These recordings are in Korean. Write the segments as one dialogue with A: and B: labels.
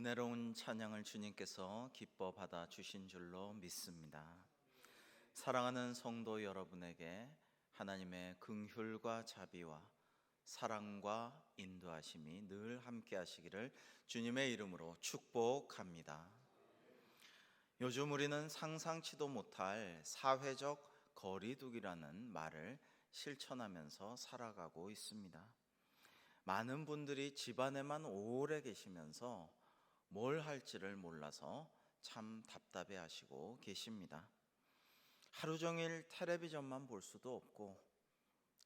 A: 은혜로운 찬양을 주님께서 기뻐 받아 주신 줄로 믿습니다. 사랑하는 성도 여러분에게 하나님의 긍휼과 자비와 사랑과 인도하심이 늘 함께 하시기를 주님의 이름으로 축복합니다. 요즘 우리는 상상치도 못할 사회적 거리두기라는 말을 실천하면서 살아가고 있습니다. 많은 분들이 집안에만 오래 계시면서 뭘 할지를 몰라서 참 답답해 하시고 계십니다. 하루 종일 텔레비전만 볼 수도 없고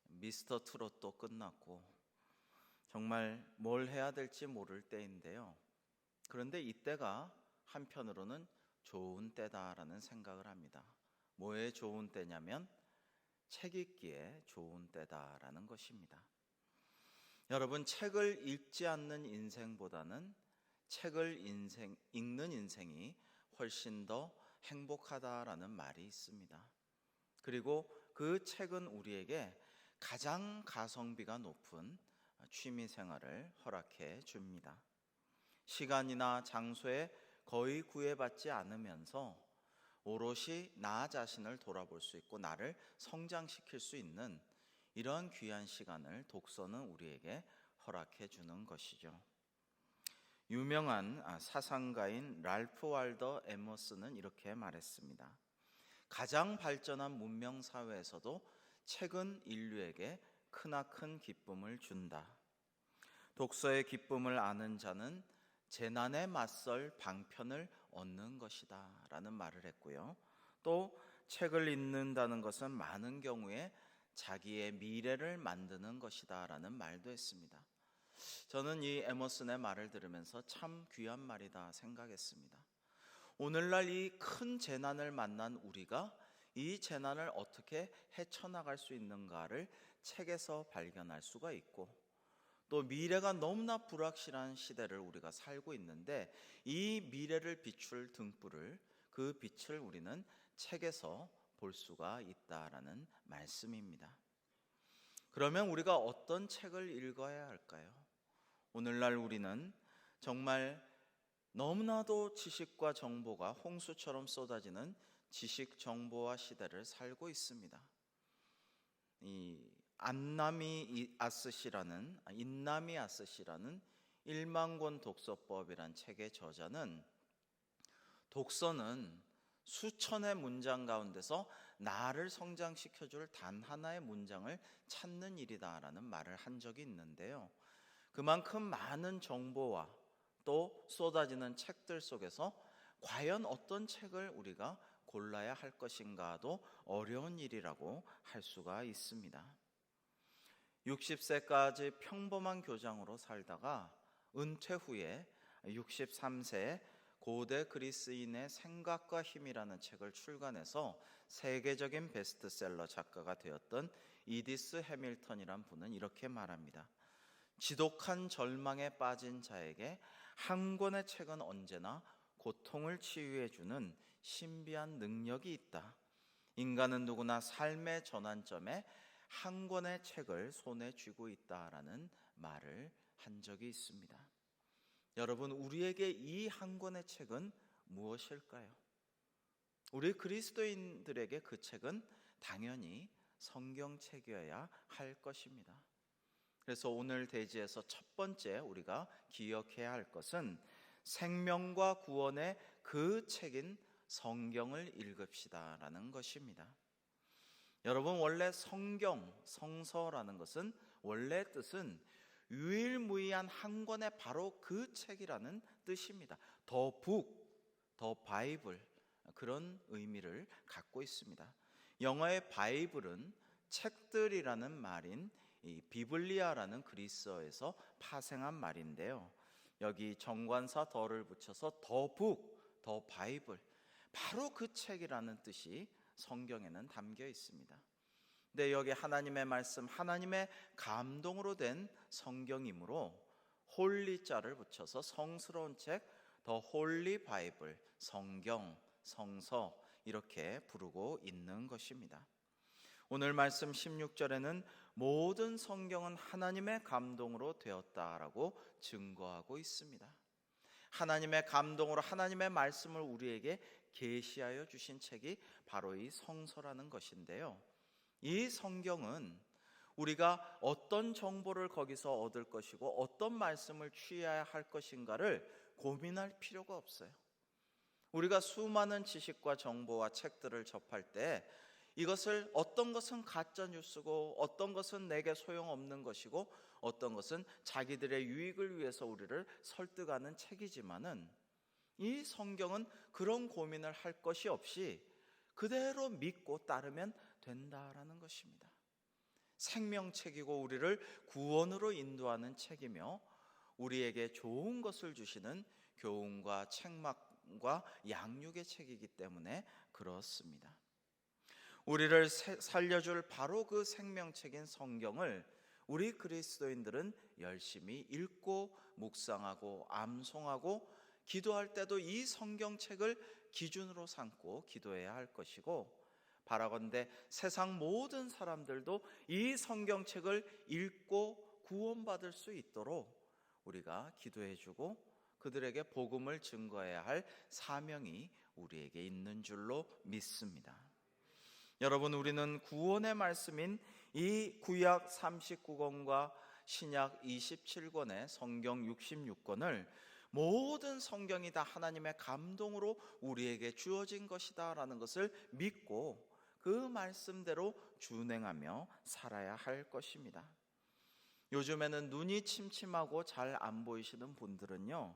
A: 미스터 트롯도 끝났고 정말 뭘 해야 될지 모를 때인데요. 그런데 이때가 한편으로는 좋은 때다라는 생각을 합니다. 뭐에 좋은 때냐면 책 읽기에 좋은 때다라는 것입니다. 여러분, 책을 읽지 않는 인생보다는 책을 읽는 인생이 훨씬 더 행복하다라는 말이 있습니다. 그리고 그 책은 우리에게 가장 가성비가 높은 취미 생활을 허락해 줍니다. 시간이나 장소에 거의 구애받지 않으면서 오롯이 나 자신을 돌아볼 수 있고 나를 성장시킬 수 있는 이러한 귀한 시간을 독서는 우리에게 허락해 주는 것이죠. 유명한 사상가인 랄프 월더 에머슨은 이렇게 말했습니다. 가장 발전한 문명 사회에서도 책은 인류에게 크나큰 기쁨을 준다. 독서의 기쁨을 아는 자는 재난에 맞설 방편을 얻는 것이다 라는 말을 했고요. 또 책을 읽는다는 것은 많은 경우에 자기의 미래를 만드는 것이다 라는 말도 했습니다. 저는 이 에머슨의 말을 들으면서 참 귀한 말이다 생각했습니다. 오늘날 이 큰 재난을 만난 우리가 이 재난을 어떻게 헤쳐나갈 수 있는가를 책에서 발견할 수가 있고, 또 미래가 너무나 불확실한 시대를 우리가 살고 있는데 이 미래를 비출 등불을, 그 빛을 우리는 책에서 볼 수가 있다라는 말씀입니다. 그러면 우리가 어떤 책을 읽어야 할까요? 오늘날 우리는 정말 너무나도 지식과 정보가 홍수처럼 쏟아지는 지식 정보화 시대를 살고 있습니다. 이 인나미 아스시라는 1만 권 독서법이란 책의 저자는 독서는 수천의 문장 가운데서 나를 성장시켜줄 단 하나의 문장을 찾는 일이다라는 말을 한 적이 있는데요. 그만큼 많은 정보와 또 쏟아지는 책들 속에서 과연 어떤 책을 우리가 골라야 할 것인가도 어려운 일이라고 할 수가 있습니다. 60세까지 평범한 교장으로 살다가 은퇴 후에 63세에 고대 그리스인의 생각과 힘이라는 책을 출간해서 세계적인 베스트셀러 작가가 되었던 이디스 해밀턴이란 분은 이렇게 말합니다. 지독한 절망에 빠진 자에게 한 권의 책은 언제나 고통을 치유해주는 신비한 능력이 있다. 인간은 누구나 삶의 전환점에 한 권의 책을 손에 쥐고 있다라는 말을 한 적이 있습니다. 여러분, 우리에게 이 한 권의 책은 무엇일까요? 우리 그리스도인들에게 그 책은 당연히 성경책이어야 할 것입니다. 그래서 오늘 대지에서 첫 번째 우리가 기억해야 할 것은 생명과 구원의 그 책인 성경을 읽읍시다라는 것입니다. 여러분, 원래 성경, 성서라는 것은 원래 뜻은 유일무이한 한 권의 바로 그 책이라는 뜻입니다. 더 북, 더 바이블, 그런 의미를 갖고 있습니다. 영어의 바이블은 책들이라는 말인 이 비블리아라는 그리스어에서 파생한 말인데요. 여기 정관사 더를 붙여서 더 북, 더 바이블, 바로 그 책이라는 뜻이 성경에는 담겨 있습니다. 근데 여기 하나님의 말씀, 하나님의 감동으로 된 성경이므로 홀리자를 붙여서 성스러운 책, 더 홀리 바이블, 성경, 성서 이렇게 부르고 있는 것입니다. 오늘 말씀 16절에는 모든 성경은 하나님의 감동으로 되었다라고 증거하고 있습니다. 하나님의 감동으로 하나님의 말씀을 우리에게 계시하여 주신 책이 바로 이 성서라는 것인데요. 이 성경은 우리가 어떤 정보를 거기서 얻을 것이고 어떤 말씀을 취해야 할 것인가를 고민할 필요가 없어요. 우리가 수많은 지식과 정보와 책들을 접할 때 이것을 어떤 것은 가짜 뉴스고 어떤 것은 내게 소용없는 것이고 어떤 것은 자기들의 유익을 위해서 우리를 설득하는 책이지만은 이 성경은 그런 고민을 할 것이 없이 그대로 믿고 따르면 된다라는 것입니다. 생명책이고 우리를 구원으로 인도하는 책이며 우리에게 좋은 것을 주시는 교훈과 책망과 양육의 책이기 때문에 그렇습니다. 우리를 살려줄 바로 그 생명책인 성경을 우리 그리스도인들은 열심히 읽고 묵상하고 암송하고 기도할 때도 이 성경책을 기준으로 삼고 기도해야 할 것이고, 바라건대 세상 모든 사람들도 이 성경책을 읽고 구원받을 수 있도록 우리가 기도해주고 그들에게 복음을 증거해야 할 사명이 우리에게 있는 줄로 믿습니다. 여러분, 우리는 구원의 말씀인 이 구약 39권과 신약 27권의 성경 66권을 모든 성경이 다 하나님의 감동으로 우리에게 주어진 것이다 라는 것을 믿고 그 말씀대로 준행하며 살아야 할 것입니다. 요즘에는 눈이 침침하고 잘 안 보이시는 분들은요,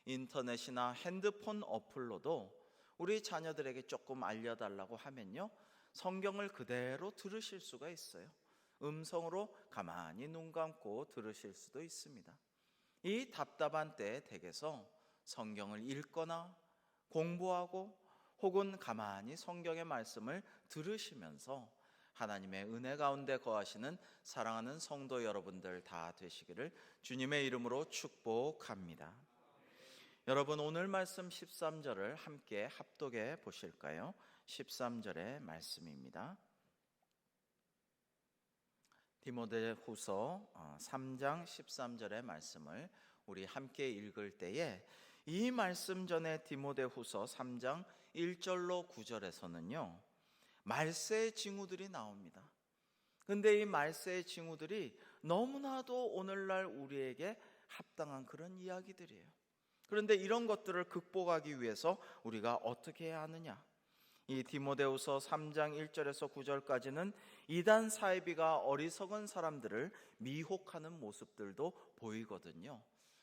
A: 인터넷이나 핸드폰 어플로도 우리 자녀들에게 조금 알려달라고 하면요, 성경을 그대로 들으실 수가 있어요. 음성으로 가만히 눈 감고 들으실 수도 있습니다. 이 답답한 때에 댁에서 성경을 읽거나 공부하고 혹은 가만히 성경의 말씀을 들으시면서 하나님의 은혜 가운데 거하시는 사랑하는 성도 여러분들 다 되시기를 주님의 이름으로 축복합니다. 여러분, 오늘 말씀 13절을 함께 합독해 보실까요? 13절의 말씀입니다. 디모데후서 3장 13절의 말씀을 우리 함께 읽을 때에 이 말씀 전에 디모데후서 3장 1절로 9절에서는요 말세의 징후들이 나옵니다. 근데 이 말세의 징후들이 너무나도 오늘날 우리에게 합당한 그런 이야기들이에요. 그런데 이런 것들을 극복하기 위해서 우리가 어떻게 해야 하느냐? 이 디모데후서 3장 1절에서 9절까지는 이단 사이비가 어리석은 사람들을 미혹하는 모습들도 보이거든요.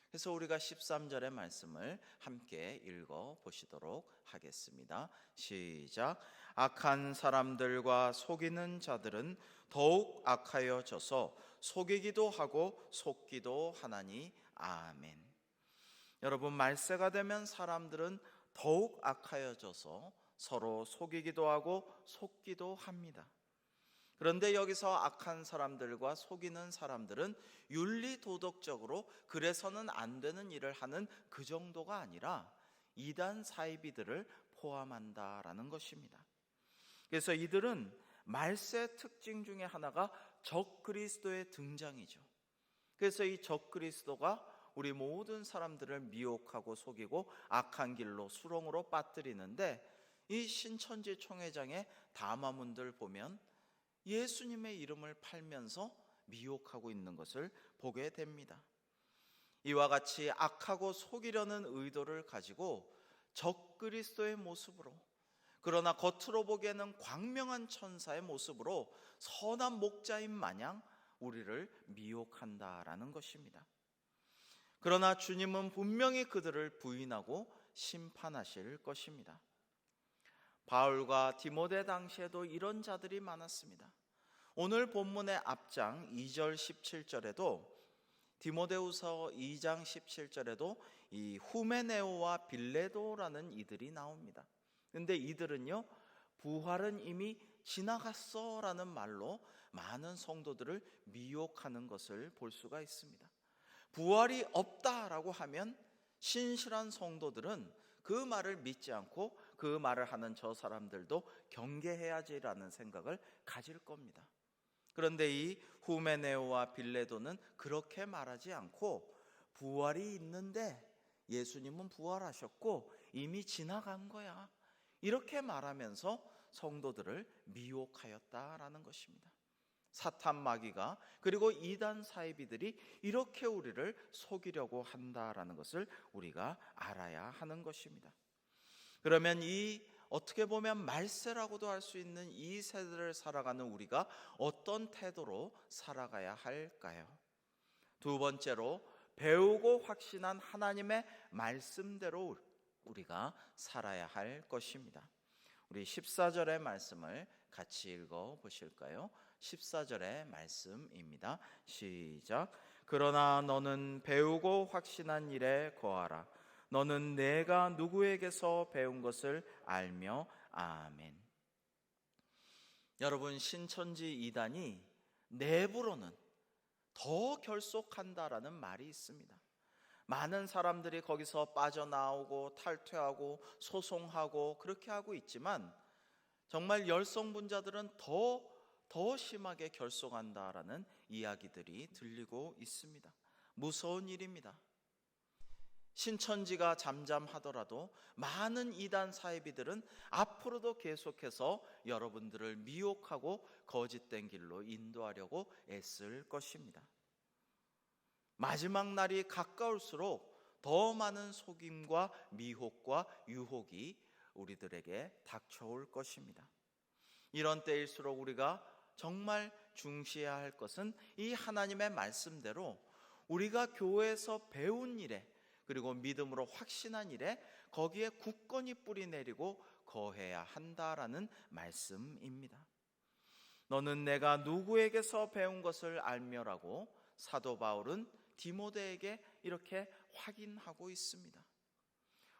A: 그래서 우리가 13절의 말씀을 함께 읽어 보시도록 하겠습니다. 시작. 악한 사람들과 속이는 자들은 더욱 악하여져서 속이기도 하고 속기도 하나니 아멘. 여러분, 말세가 되면 사람들은 더욱 악하여져서 서로 속이기도 하고 속기도 합니다. 그런데 여기서 악한 사람들과 속이는 사람들은 윤리도덕적으로 그래서는 안 되는 일을 하는 그 정도가 아니라 이단 사이비들을 포함한다라는 것입니다. 그래서 이들은 말세 특징 중에 하나가 적그리스도의 등장이죠. 그래서 이 적그리스도가 우리 모든 사람들을 미혹하고 속이고 악한 길로 수렁으로 빠뜨리는데, 이 신천지 총회장의 담화문들 보면 예수님의 이름을 팔면서 미혹하고 있는 것을 보게 됩니다. 이와 같이 악하고 속이려는 의도를 가지고 적그리스도의 모습으로, 그러나 겉으로 보기에는 광명한 천사의 모습으로 선한 목자인 마냥 우리를 미혹한다라는 것입니다. 그러나 주님은 분명히 그들을 부인하고 심판하실 것입니다. 바울과 디모데 당시에도 이런 자들이 많았습니다. 오늘 본문의 앞장 2절 17절에도 디모데후서 2장 17절에도 이 후메네오와 빌레도라는 이들이 나옵니다. 근데 이들은요, 부활은 이미 지나갔어 라는 말로 많은 성도들을 미혹하는 것을 볼 수가 있습니다. 부활이 없다라고 하면 신실한 성도들은 그 말을 믿지 않고 그 말을 하는 저 사람들도 경계해야지라는 생각을 가질 겁니다. 그런데 이 후메네오와 빌레도는 그렇게 말하지 않고 부활이 있는데 예수님은 부활하셨고 이미 지나간 거야. 이렇게 말하면서 성도들을 미혹하였다라는 것입니다. 사탄 마귀가 그리고 이단 사이비들이 이렇게 우리를 속이려고 한다라는 것을 우리가 알아야 하는 것입니다. 그러면 이 어떻게 보면 말세라고도 할 수 있는 이 세대를 살아가는 우리가 어떤 태도로 살아가야 할까요? 두 번째로 배우고 확신한 하나님의 말씀대로 우리가 살아야 할 것입니다. 우리 14절의 말씀을 같이 읽어 보실까요? 14절의 말씀입니다. 시작. 그러나 너는 배우고 확신한 일에 거하라. 너는 내가 누구에게서 배운 것을 알며. 아멘. 여러분, 신천지 이단이 내부로는 더 결속한다라는 말이 있습니다. 많은 사람들이 거기서 빠져나오고 탈퇴하고 소송하고 그렇게 하고 있지만 정말 열성분자들은 더 심하게 결속한다라는 이야기들이 들리고 있습니다. 무서운 일입니다. 신천지가 잠잠하더라도 많은 이단 사이비들은 앞으로도 계속해서 여러분들을 미혹하고 거짓된 길로 인도하려고 애쓸 것입니다. 마지막 날이 가까울수록 더 많은 속임과 미혹과 유혹이 우리들에게 닥쳐올 것입니다. 이런 때일수록 우리가 정말 중시해야 할 것은 이 하나님의 말씀대로 우리가 교회에서 배운 일에 그리고 믿음으로 확신한 일에 거기에 굳건히 뿌리 내리고 거해야 한다라는 말씀입니다. 너는 내가 누구에게서 배운 것을 알며라고 사도 바울은 디모데에게 이렇게 확인하고 있습니다.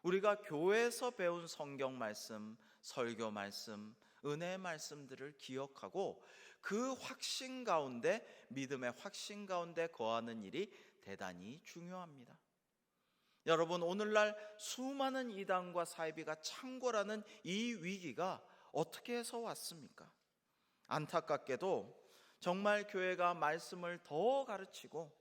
A: 우리가 교회에서 배운 성경 말씀, 설교 말씀, 은혜의 말씀들을 기억하고 그 확신 가운데, 믿음의 확신 가운데 거하는 일이 대단히 중요합니다. 여러분, 오늘날 수많은 이단과 사이비가 창궐하는 이 위기가 어떻게 해서 왔습니까? 안타깝게도 정말 교회가 말씀을 더 가르치고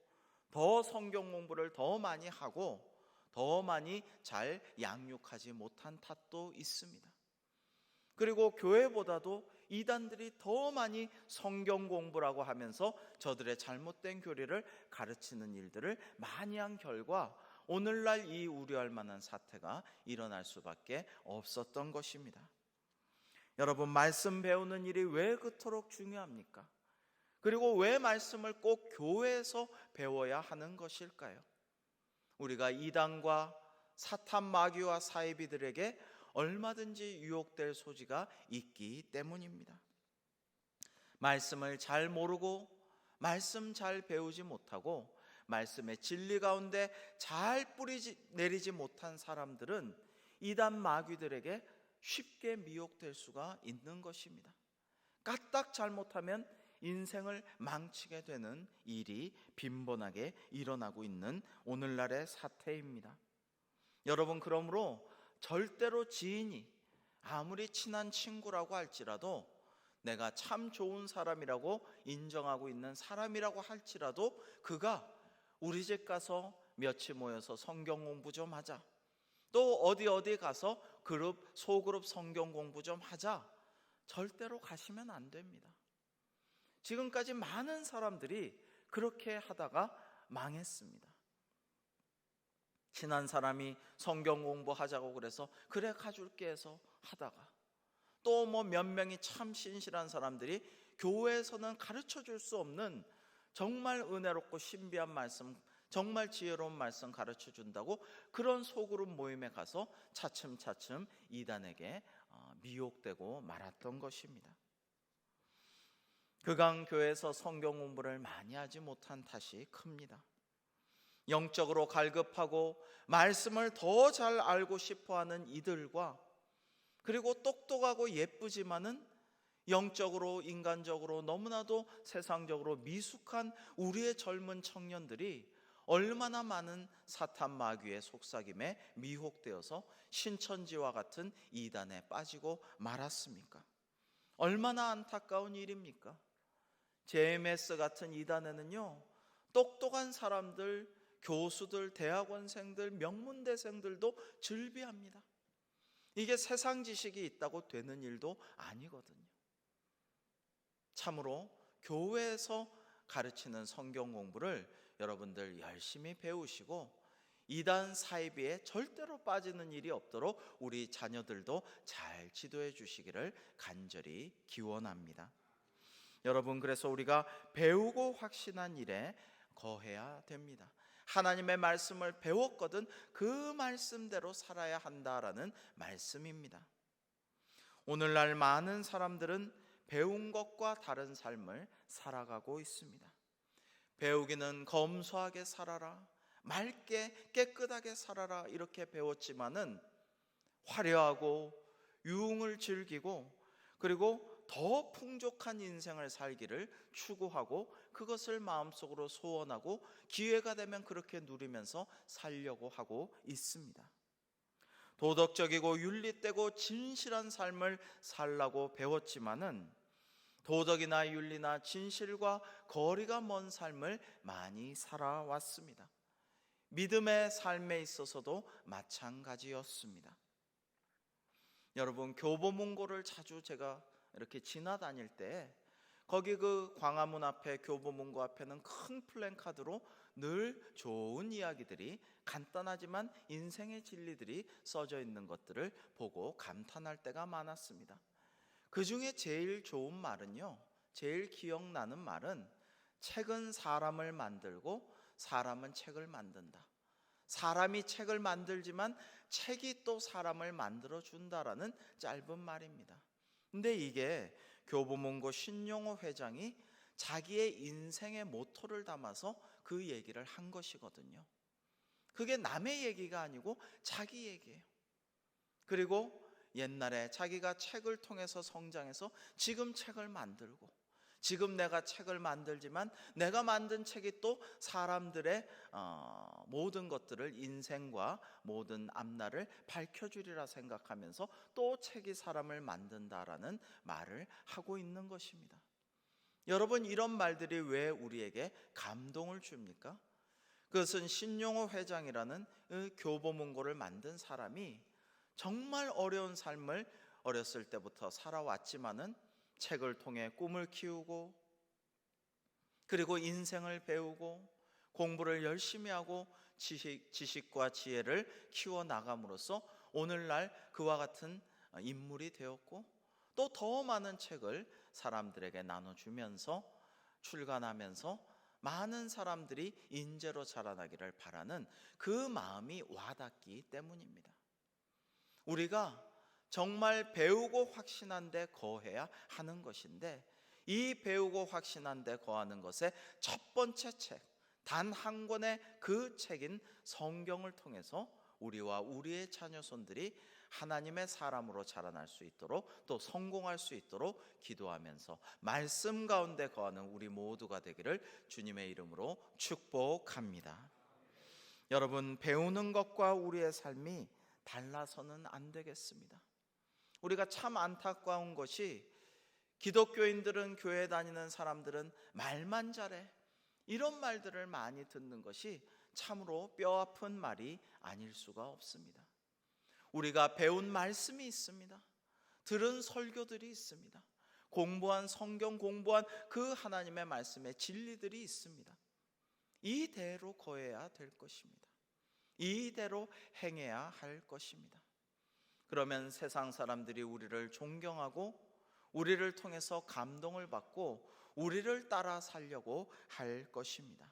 A: 더 성경 공부를 더 많이 하고 더 많이 잘 양육하지 못한 탓도 있습니다. 그리고 교회보다도 이단들이 더 많이 성경 공부라고 하면서 저들의 잘못된 교리를 가르치는 일들을 많이 한 결과 오늘날 이 우려할 만한 사태가 일어날 수밖에 없었던 것입니다. 여러분, 말씀 배우는 일이 왜 그토록 중요합니까? 그리고 왜 말씀을 꼭 교회에서 배워야 하는 것일까요? 우리가 이단과 사탄 마귀와 사이비들에게 얼마든지 유혹될 소지가 있기 때문입니다. 말씀을 잘 모르고 말씀 잘 배우지 못하고 말씀의 진리 가운데 잘 뿌리 내리지 못한 사람들은 이단 마귀들에게 쉽게 미혹될 수가 있는 것입니다. 까딱 잘못하면 인생을 망치게 되는 일이 빈번하게 일어나고 있는 오늘날의 사태입니다. 여러분, 그러므로 절대로 지인이 아무리 친한 친구라고 할지라도 내가 참 좋은 사람이라고 인정하고 있는 사람이라고 할지라도 그가 우리 집 가서 며칠 모여서 성경 공부 좀 하자, 또 어디 가서 소그룹 성경 공부 좀 하자, 절대로 가시면 안 됩니다. 지금까지 많은 사람들이 그렇게 하다가 망했습니다. 친한 사람이 성경 공부하자고 그래서 그래 가줄게 해서 하다가 또 몇 명이 참 신실한 사람들이 교회에서는 가르쳐 줄 수 없는 정말 은혜롭고 신비한 말씀, 정말 지혜로운 말씀 가르쳐 준다고 그런 소그룹 모임에 가서 차츰차츰 이단에게 미혹되고 말았던 것입니다. 그강 교회에서 성경 공부를 많이 하지 못한 탓이 큽니다. 영적으로 갈급하고 말씀을 더 잘 알고 싶어하는 이들과 그리고 똑똑하고 예쁘지만은 영적으로 인간적으로 너무나도 세상적으로 미숙한 우리의 젊은 청년들이 얼마나 많은 사탄 마귀의 속삭임에 미혹되어서 신천지와 같은 이단에 빠지고 말았습니까? 얼마나 안타까운 일입니까? JMS 같은 이단에는요, 똑똑한 사람들, 교수들, 대학원생들, 명문대생들도 즐비합니다. 이게 세상 지식이 있다고 되는 일도 아니거든요. 참으로 교회에서 가르치는 성경 공부를 여러분들 열심히 배우시고 이단 사이비에 절대로 빠지는 일이 없도록 우리 자녀들도 잘 지도해 주시기를 간절히 기원합니다. 여러분, 그래서 우리가 배우고 확신한 일에 거해야 됩니다. 하나님의 말씀을 배웠거든 그 말씀대로 살아야 한다라는 말씀입니다. 오늘날 많은 사람들은 배운 것과 다른 삶을 살아가고 있습니다. 배우기는 검소하게 살아라, 맑게 깨끗하게 살아라 이렇게 배웠지만은 화려하고 유흥을 즐기고 그리고 더 풍족한 인생을 살기를 추구하고 그것을 마음속으로 소원하고 기회가 되면 그렇게 누리면서 살려고 하고 있습니다. 도덕적이고 윤리되고 진실한 삶을 살라고 배웠지만은 도덕이나 윤리나 진실과 거리가 먼 삶을 많이 살아왔습니다. 믿음의 삶에 있어서도 마찬가지였습니다. 여러분, 교보문고를 자주 제가 이렇게 지나다닐 때 거기 그 광화문 앞에 교보문고 앞에는 큰 플랜카드로 늘 좋은 이야기들이 간단하지만 인생의 진리들이 써져 있는 것들을 보고 감탄할 때가 많았습니다. 그 중에 제일 좋은 말은요, 제일 기억나는 말은 책은 사람을 만들고 사람은 책을 만든다. 사람이 책을 만들지만 책이 또 사람을 만들어 준다라는 짧은 말입니다. 근데 이게 교보문고 신용호 회장이 자기의 인생의 모토를 담아서 그 얘기를 한 것이거든요. 그게 남의 얘기가 아니고 자기 얘기예요. 그리고 옛날에 자기가 책을 통해서 성장해서 지금 책을 만들고 지금 내가 책을 만들지만 내가 만든 책이 또 사람들의 모든 것들을 인생과 모든 앞날을 밝혀주리라 생각하면서 또 책이 사람을 만든다라는 말을 하고 있는 것입니다. 여러분, 이런 말들이 왜 우리에게 감동을 줍니까? 그것은 신용호 회장이라는 교보문고를 만든 사람이 정말 어려운 삶을 어렸을 때부터 살아왔지만은 책을 통해 꿈을 키우고 그리고 인생을 배우고 공부를 열심히 하고 지식과 지혜를 키워나감으로써 오늘날 그와 같은 인물이 되었고 또 더 많은 책을 사람들에게 나눠주면서 출간하면서 많은 사람들이 인재로 자라나기를 바라는 그 마음이 와닿기 때문입니다. 우리가 정말 배우고 확신한 데 거해야 하는 것인데 이 배우고 확신한 데 거하는 것의 첫 번째 책, 단 한 권의 그 책인 성경을 통해서 우리와 우리의 자녀손들이 하나님의 사람으로 자라날 수 있도록 또 성공할 수 있도록 기도하면서 말씀 가운데 거하는 우리 모두가 되기를 주님의 이름으로 축복합니다. 여러분, 배우는 것과 우리의 삶이 달라서는 안 되겠습니다. 우리가 참 안타까운 것이 기독교인들은, 교회 다니는 사람들은 말만 잘해, 이런 말들을 많이 듣는 것이 참으로 뼈아픈 말이 아닐 수가 없습니다. 우리가 배운 말씀이 있습니다. 들은 설교들이 있습니다. 공부한 성경, 공부한 그 하나님의 말씀의 진리들이 있습니다. 이대로 거해야 될 것입니다. 이대로 행해야 할 것입니다. 그러면 세상 사람들이 우리를 존경하고 우리를 통해서 감동을 받고 우리를 따라 살려고 할 것입니다.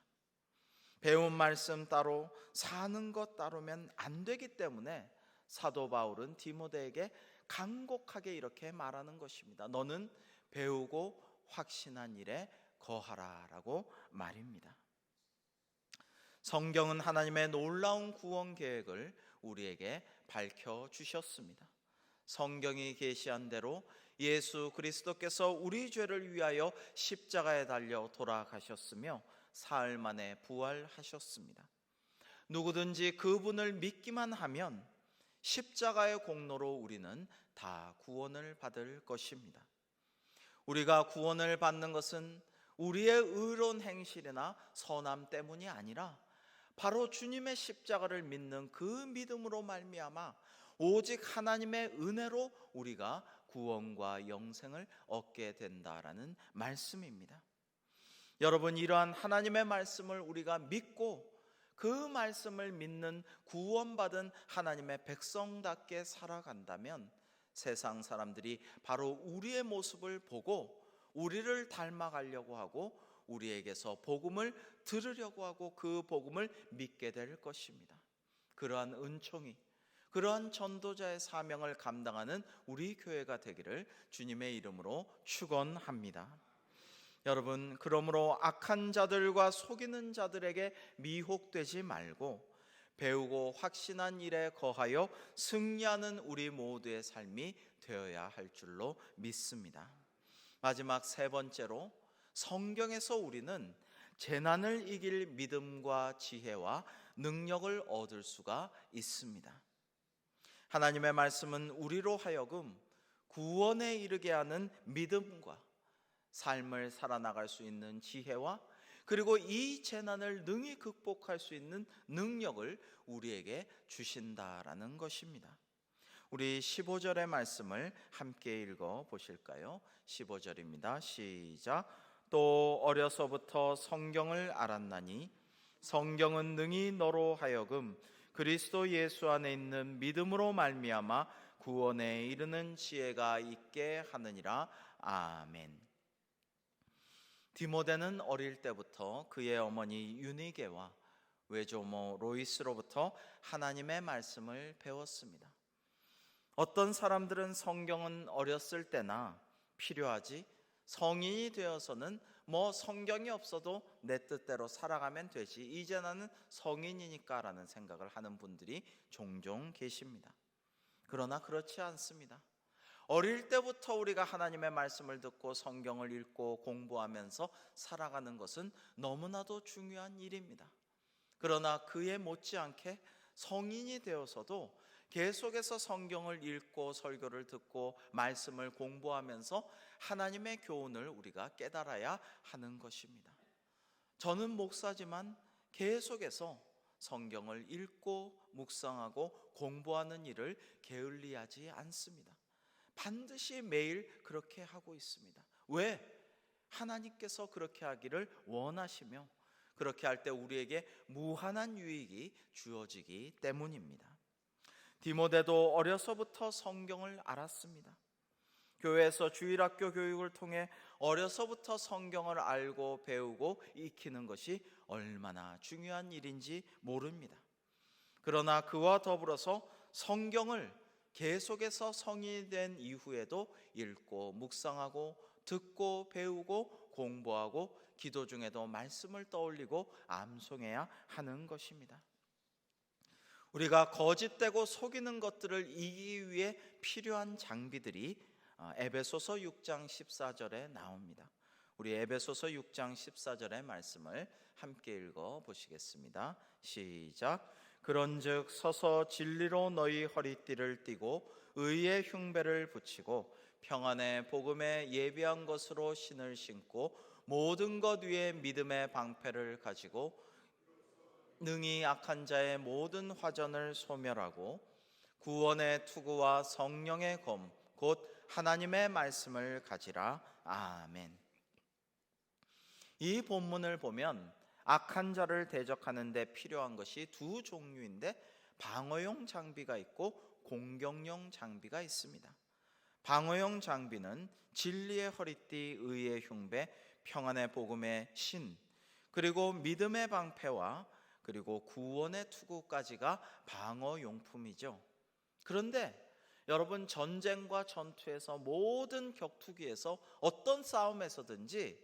A: 배운 말씀 따로 사는 것 따르면 안 되기 때문에 사도 바울은 디모데에게 간곡하게 이렇게 말하는 것입니다. 너는 배우고 확신한 일에 거하라라고 말입니다. 성경은 하나님의 놀라운 구원 계획을 우리에게 밝혀주셨습니다. 성경이 계시한 대로 예수 그리스도께서 우리 죄를 위하여 십자가에 달려 돌아가셨으며 사흘 만에 부활하셨습니다. 누구든지 그분을 믿기만 하면 십자가의 공로로 우리는 다 구원을 받을 것입니다. 우리가 구원을 받는 것은 우리의 의로운 행실이나 선함 때문이 아니라 바로 주님의 십자가를 믿는 그 믿음으로 말미암아 오직 하나님의 은혜로 우리가 구원과 영생을 얻게 된다라는 말씀입니다. 여러분, 이러한 하나님의 말씀을 우리가 믿고 그 말씀을 믿는 구원받은 하나님의 백성답게 살아간다면 세상 사람들이 바로 우리의 모습을 보고 우리를 닮아가려고 하고 우리에게서 복음을 들으려고 하고 그 복음을 믿게 될 것입니다. 그러한 은총이, 그러한 전도자의 사명을 감당하는 우리 교회가 되기를 주님의 이름으로 축원합니다. 여러분, 그러므로 악한 자들과 속이는 자들에게 미혹되지 말고 배우고 확신한 일에 거하여 승리하는 우리 모두의 삶이 되어야 할 줄로 믿습니다. 마지막 세 번째로, 성경에서 우리는 재난을 이길 믿음과 지혜와 능력을 얻을 수가 있습니다. 하나님의 말씀은 우리로 하여금 구원에 이르게 하는 믿음과 삶을 살아나갈 수 있는 지혜와 그리고 이 재난을 능히 극복할 수 있는 능력을 우리에게 주신다라는 것입니다. 우리 15절의 말씀을 함께 읽어 보실까요? 15절입니다. 시작. 또 어려서부터 성경을 알았나니 성경은 능히 너로 하여금 그리스도 예수 안에 있는 믿음으로 말미암아 구원에 이르는 지혜가 있게 하느니라. 아멘. 디모데는 어릴 때부터 그의 어머니 유니게와 외조모 로이스로부터 하나님의 말씀을 배웠습니다. 어떤 사람들은 성경은 어렸을 때나 필요하지, 성인이 되어서는 성경이 없어도 내 뜻대로 살아가면 되지, 이제 나는 성인이니까 라는 생각을 하는 분들이 종종 계십니다. 그러나 그렇지 않습니다. 어릴 때부터 우리가 하나님의 말씀을 듣고 성경을 읽고 공부하면서 살아가는 것은 너무나도 중요한 일입니다. 그러나 그에 못지않게 성인이 되어서도 계속해서 성경을 읽고 설교를 듣고 말씀을 공부하면서 하나님의 교훈을 우리가 깨달아야 하는 것입니다. 저는 목사지만 계속해서 성경을 읽고 묵상하고 공부하는 일을 게을리하지 않습니다. 반드시 매일 그렇게 하고 있습니다. 왜? 하나님께서 그렇게 하기를 원하시며 그렇게 할 때 우리에게 무한한 유익이 주어지기 때문입니다. 디모데도 어려서부터 성경을 알았습니다. 교회에서 주일학교 교육을 통해 어려서부터 성경을 알고 배우고 익히는 것이 얼마나 중요한 일인지 모릅니다. 그러나 그와 더불어서 성경을 계속해서 성인이 된 이후에도 읽고 묵상하고 듣고 배우고 공부하고 기도 중에도 말씀을 떠올리고 암송해야 하는 것입니다. 우리가 거짓되고 속이는 것들을 이기기 위해 필요한 장비들이 에베소서 6장 14절에 나옵니다. 우리 에베소서 6장 14절의 말씀을 함께 읽어 보시겠습니다. 시작. 그런즉 서서 진리로 너희 허리띠를 띠고 의의 흉배를 붙이고 평안의 복음에 예비한 것으로 신을 신고 모든 것 위에 믿음의 방패를 가지고 능히 악한 자의 모든 화전을 소멸하고 구원의 투구와 성령의 검 곧 하나님의 말씀을 가지라. 아멘. 이 본문을 보면 악한 자를 대적하는 데 필요한 것이 두 종류인데 방어용 장비가 있고 공격용 장비가 있습니다. 방어용 장비는 진리의 허리띠, 의의 흉배, 평안의 복음의 신, 그리고 믿음의 방패와 그리고 구원의 투구까지가 방어용품이죠. 그런데 여러분, 전쟁과 전투에서 모든 격투기에서 어떤 싸움에서든지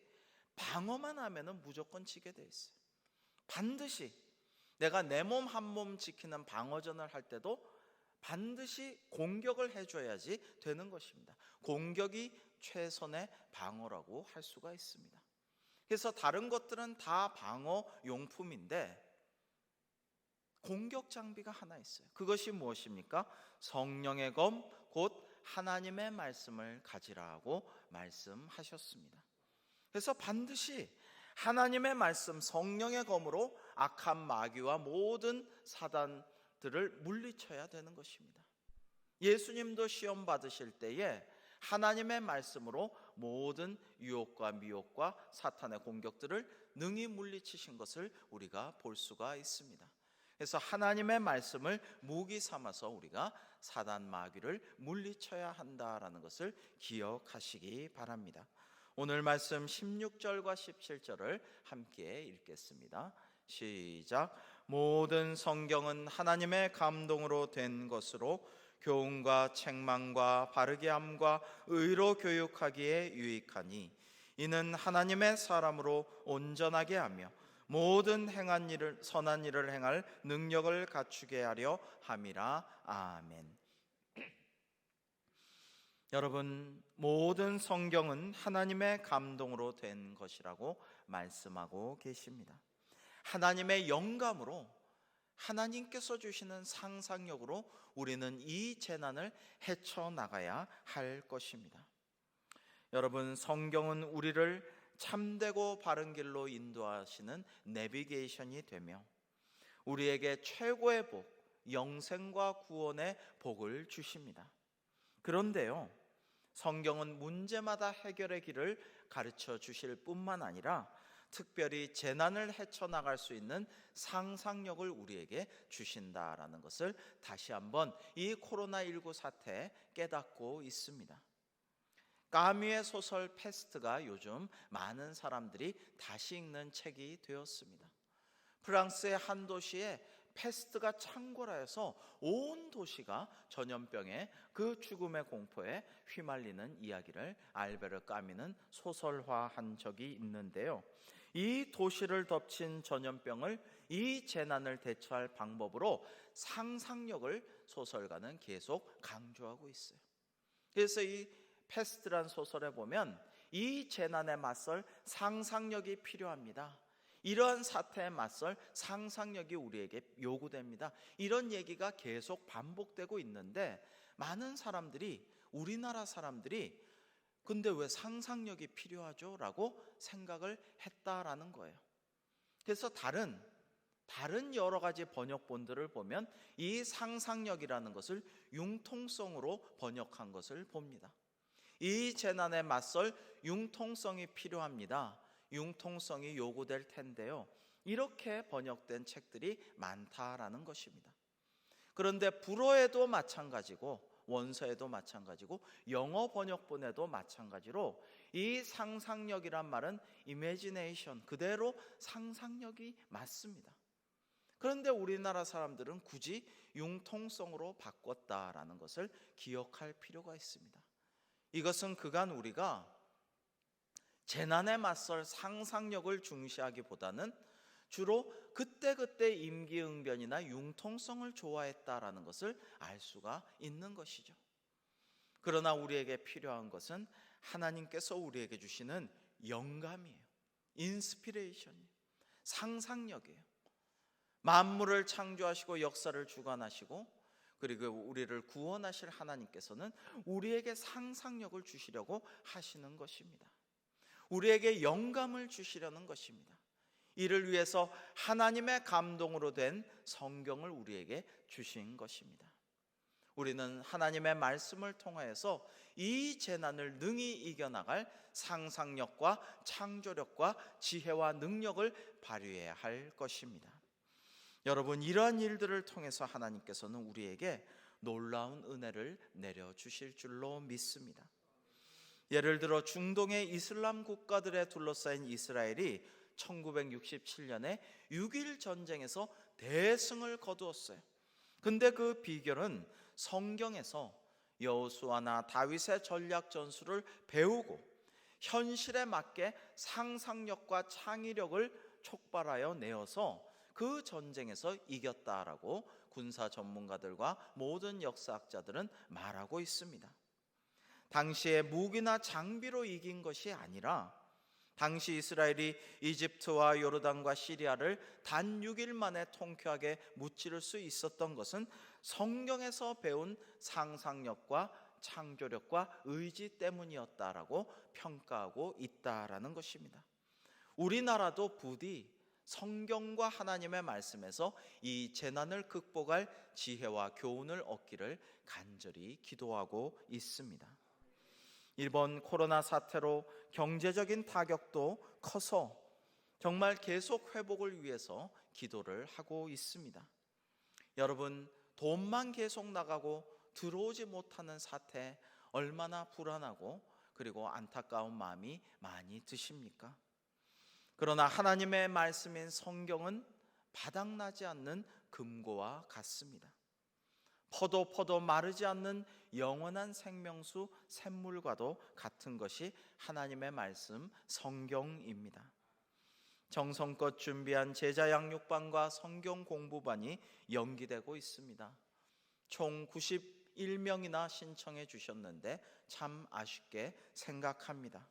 A: 방어만 하면은 무조건 지게 돼 있어요. 반드시 내가 내 몸 한 몸 지키는 방어전을 할 때도 반드시 공격을 해줘야지 되는 것입니다. 공격이 최선의 방어라고 할 수가 있습니다. 그래서 다른 것들은 다 방어용품인데 공격 장비가 하나 있어요. 그것이 무엇입니까? 성령의 검 곧 하나님의 말씀을 가지라고 말씀하셨습니다. 그래서 반드시 하나님의 말씀, 성령의 검으로 악한 마귀와 모든 사단들을 물리쳐야 되는 것입니다. 예수님도 시험 받으실 때에 하나님의 말씀으로 모든 유혹과 미혹과 사탄의 공격들을 능히 물리치신 것을 우리가 볼 수가 있습니다. 그래서 하나님의 말씀을 무기 삼아서 우리가 사단 마귀를 물리쳐야 한다라는 것을 기억하시기 바랍니다. 오늘 말씀 16절과 17절을 함께 읽겠습니다. 시작. 모든 성경은 하나님의 감동으로 된 것으로 교훈과 책망과 바르게 함과 의로 교육하기에 유익하니 이는 하나님의 사람으로 온전하게 하며 모든 행한 일을 선한 일을 행할 능력을 갖추게 하려 함이라. 아멘. 여러분, 모든 성경은 하나님의 감동으로 된 것이라고 말씀하고 계십니다. 하나님의 영감으로, 하나님께서 주시는 상상력으로 우리는 이 재난을 헤쳐나가야 할 것입니다. 여러분, 성경은 우리를 참되고 바른 길로 인도하시는 내비게이션이 되며 우리에게 최고의 복, 영생과 구원의 복을 주십니다. 그런데요, 성경은 문제마다 해결의 길을 가르쳐 주실 뿐만 아니라 특별히 재난을 헤쳐나갈 수 있는 상상력을 우리에게 주신다라는 것을 다시 한번 이 코로나19 사태에 깨닫고 있습니다. 까뮈의 소설 패스트가 요즘 많은 사람들이 다시 읽는 책이 되었습니다. 프랑스의 한 도시에 패스트가 창궐하여서 온 도시가 전염병의 그 죽음의 공포에 휘말리는 이야기를 알베르 까뮈는 소설화한 적이 있는데요, 이 도시를 덮친 전염병을, 이 재난을 대처할 방법으로 상상력을 소설가는 계속 강조하고 있어요. 그래서 이 패스트란 소설에 보면 이 재난에 맞설 상상력이 필요합니다. 이러한 사태에 맞설 상상력이 우리에게 요구됩니다. 이런 얘기가 계속 반복되고 있는데 많은 사람들이, 우리나라 사람들이 근데 왜 상상력이 필요하죠? 라고 생각을 했다라는 거예요. 그래서 다른 여러 가지 번역본들을 보면 이 상상력이라는 것을 융통성으로 번역한 것을 봅니다. 이 재난에 맞설 융통성이 필요합니다. 융통성이 요구될 텐데요, 이렇게 번역된 책들이 많다라는 것입니다. 그런데 불어에도 마찬가지고 원서에도 마찬가지고 영어 번역본에도 마찬가지로 이 상상력이란 말은 imagination, 그대로 상상력이 맞습니다. 그런데 우리나라 사람들은 굳이 융통성으로 바꿨다라는 것을 기억할 필요가 있습니다. 이것은 그간 우리가 재난에 맞설 상상력을 중시하기보다는 주로 그때그때 임기응변이나 융통성을 좋아했다라는 것을 알 수가 있는 것이죠. 그러나 우리에게 필요한 것은 하나님께서 우리에게 주시는 영감이에요. 인스피레이션이에요. 상상력이에요. 만물을 창조하시고 역사를 주관하시고 그리고 우리를 구원하실 하나님께서는 우리에게 상상력을 주시려고 하시는 것입니다. 우리에게 영감을 주시려는 것입니다. 이를 위해서 하나님의 감동으로 된 성경을 우리에게 주신 것입니다. 우리는 하나님의 말씀을 통하여서 이 재난을 능히 이겨나갈 상상력과 창조력과 지혜와 능력을 발휘해야 할 것입니다. 여러분, 이러한 일들을 통해서 하나님께서는 우리에게 놀라운 은혜를 내려주실 줄로 믿습니다. 예를 들어 중동의 이슬람 국가들에 둘러싸인 이스라엘이 1967년에 6.1 전쟁에서 대승을 거두었어요. 근데 그 비결은 성경에서 여호수아나 다윗의 전략 전술을 배우고 현실에 맞게 상상력과 창의력을 촉발하여 내어서 그 전쟁에서 이겼다라고 군사 전문가들과 모든 역사학자들은 말하고 있습니다. 당시에 무기나 장비로 이긴 것이 아니라 당시 이스라엘이 이집트와 요르단과 시리아를 단 6일 만에 통쾌하게 무찌를 수 있었던 것은 성경에서 배운 상상력과 창조력과 의지 때문이었다라고 평가하고 있다라는 것입니다. 우리나라도 부디 성경과 하나님의 말씀에서 이 재난을 극복할 지혜와 교훈을 얻기를 간절히 기도하고 있습니다. 이번 코로나 사태로 경제적인 타격도 커서 정말 계속 회복을 위해서 기도를 하고 있습니다. 여러분, 돈만 계속 나가고 들어오지 못하는 사태 얼마나 불안하고 그리고 안타까운 마음이 많이 드십니까? 그러나 하나님의 말씀인 성경은 바닥나지 않는 금고와 같습니다. 퍼도 마르지 않는 영원한 생명수 샘물과도 같은 것이 하나님의 말씀 성경입니다. 정성껏 준비한 제자 양육반과 성경 공부반이 연기되고 있습니다. 총 91명이나 신청해 주셨는데 참 아쉽게 생각합니다.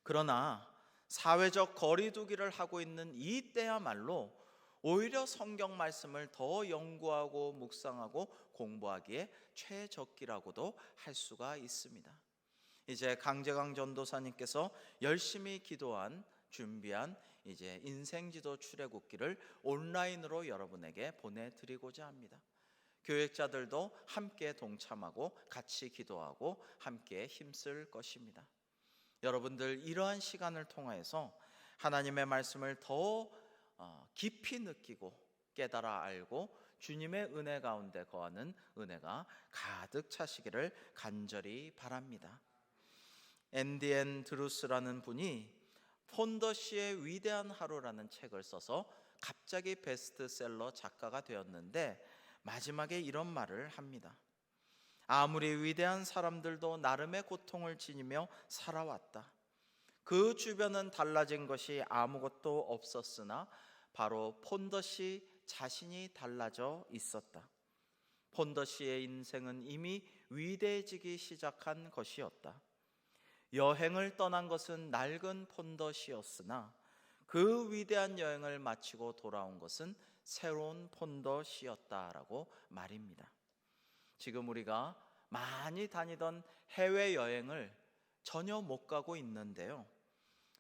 A: 그러나 사회적 거리두기를 하고 있는 이때야말로 오히려 성경 말씀을 더 연구하고 묵상하고 공부하기에 최적기라고도 할 수가 있습니다. 이제 강재강 전도사님께서 열심히 준비한 이제 인생지도 출애굽기를 온라인으로 여러분에게 보내드리고자 합니다. 교육자들도 함께 동참하고 같이 기도하고 함께 힘쓸 것입니다. 여러분들 이러한 시간을 통해서 하나님의 말씀을 더 깊이 느끼고 깨달아 알고 주님의 은혜 가운데 거하는 은혜가 가득 차시기를 간절히 바랍니다. 앤디 앤드루스라는 분이 폰더시의 위대한 하루라는 책을 써서 갑자기 베스트셀러 작가가 되었는데 마지막에 이런 말을 합니다. 아무리 위대한 사람들도 나름의 고통을 지니며 살아왔다. 그 주변은 달라진 것이 아무것도 없었으나 바로 폰더시 자신이 달라져 있었다. 폰더시의 인생은 이미 위대해지기 시작한 것이었다. 여행을 떠난 것은 낡은 폰더시였으나 그 위대한 여행을 마치고 돌아온 것은 새로운 폰더시였다라고 말입니다. 지금 우리가 많이 다니던 해외여행을 전혀 못 가고 있는데요,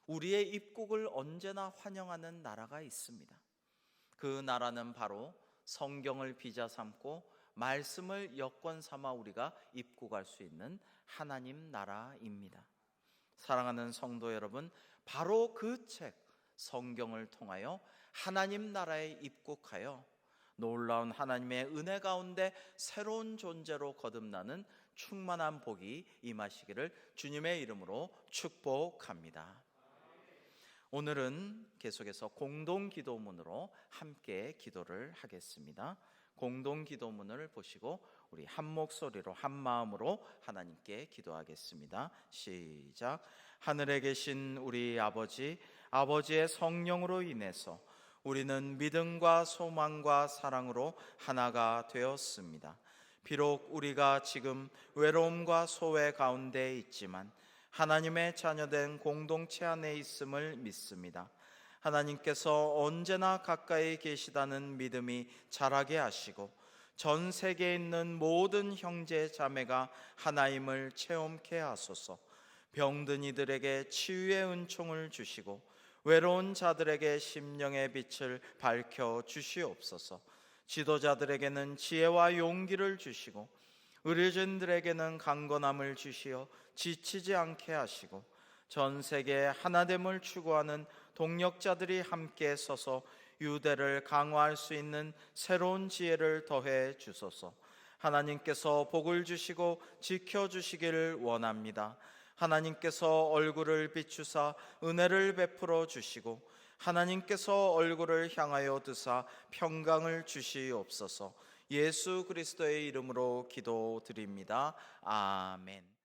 A: 우리의 입국을 언제나 환영하는 나라가 있습니다. 그 나라는 바로 성경을 비자 삼고 말씀을 여권 삼아 우리가 입국할 수 있는 하나님 나라입니다. 사랑하는 성도 여러분, 바로 그 책 성경을 통하여 하나님 나라에 입국하여 놀라운 하나님의 은혜 가운데 새로운 존재로 거듭나는 충만한 복이 임하시기를 주님의 이름으로 축복합니다. 오늘은 계속해서 공동기도문으로 함께 기도를 하겠습니다. 공동기도문을 보시고 우리 한 목소리로 한 마음으로 하나님께 기도하겠습니다. 시작. 하늘에 계신 우리 아버지, 아버지의 성령으로 인해서 우리는 믿음과 소망과 사랑으로 하나가 되었습니다. 비록 우리가 지금 외로움과 소외 가운데 있지만 하나님의 자녀된 공동체 안에 있음을 믿습니다. 하나님께서 언제나 가까이 계시다는 믿음이 자라게 하시고 전 세계에 있는 모든 형제 자매가 하나님을 체험케 하소서. 병든 이들에게 치유의 은총을 주시고 외로운 자들에게 심령의 빛을 밝혀 주시옵소서. 지도자들에게는 지혜와 용기를 주시고 의료진들에게는 강건함을 주시어 지치지 않게 하시고 전 세계 하나됨을 추구하는 동력자들이 함께 서서 유대를 강화할 수 있는 새로운 지혜를 더해 주소서. 하나님께서 복을 주시고 지켜주시기를 원합니다. 하나님께서 얼굴을 비추사 은혜를 베풀어 주시고 하나님께서 얼굴을 향하여 드사 평강을 주시옵소서. 예수 그리스도의 이름으로 기도드립니다. 아멘.